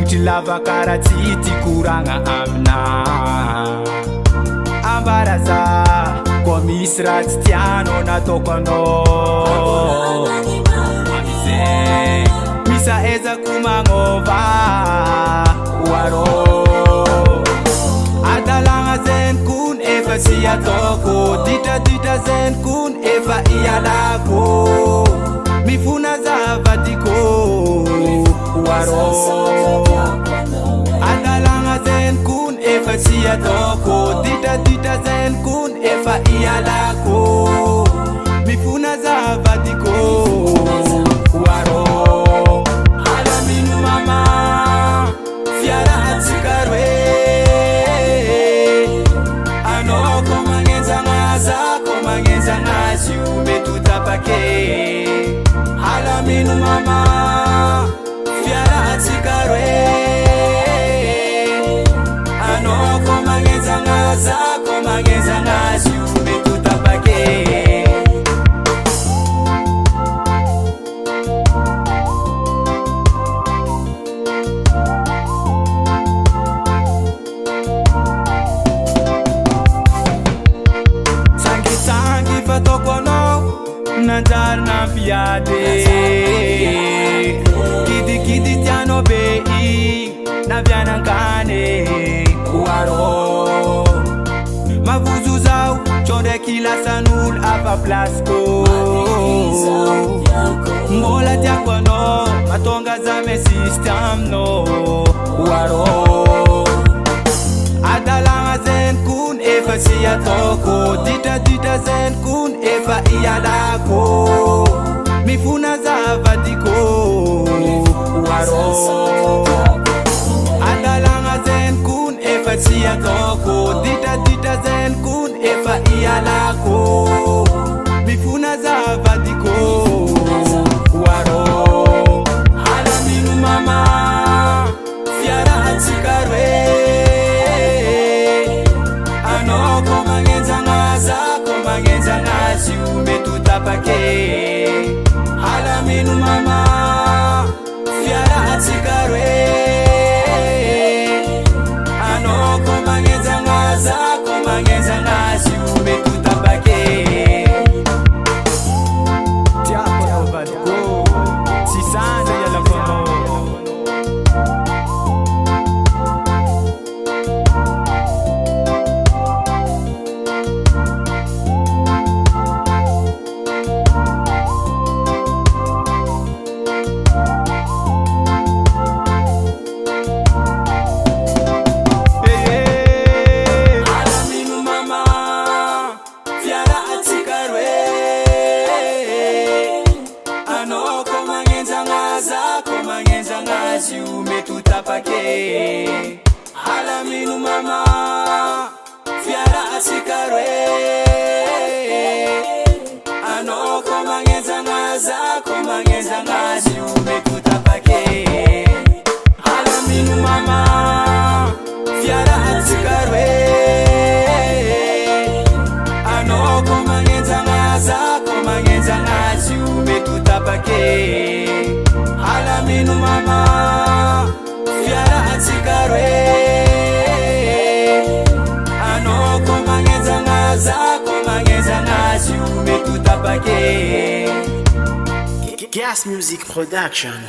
Tongotra lava kara tsy tikoragna amina ambaraza koa misy raha tsy tianao nataoko anao amizay misaezako magnova hoarô adalagna zeny kony efa sy ataoko ditraditra zeny kony efa ialako mifona zavadiko hoarô adalagna zeny kony efa sy ataoko ditraditra zeny kony efa ialako mifuna zavadiko hoarô alamino mama fiarahatsika roe anao ko magnenjagna zako magnenjagna azy io mety ho tapake alamino mama fiarahatsika roe anao ko magnenjagna zako magnenjagna azy io mety ho tapake sangisangy fataoko anao nanjary nampiady kidikidy tianao be i navianankany hoarô mavozo zao tso ndraiky lasan'olo afa plasiko mbola tiako anao matonga za mesisty aminao hoarô adalagna zeny kony efa sy ataoko ditraditra zeny kony efa ialako mifuna zavadiko hoarô adalagna zeny kony efa sy ataoko ditraditra zeny kony efa ialako mifuna zavadiko hoarô alamino mama fiarahatsika roe anao ko magnenjagna zako magnenjagna azy io mety ho tapake alamino mama fiarahatsika roe anao ko magnenjagna zako magnenjagna azy io mety ho tapake tiako anao vadiko tsy sandra ialako anao you mety ho tapake alamino mama fiarahatsika roe anao ko magnenjagna zako magnenjagna azy io mety ho tapake alamino mama fiarahatsika roe anao ko magnenjagna zako magnenjagna azy io mety ho tapake alamino mama fiarahatsika roe anao ko magnenjagna zako magnenjagna azy io mety ho tapake Gas Music Production.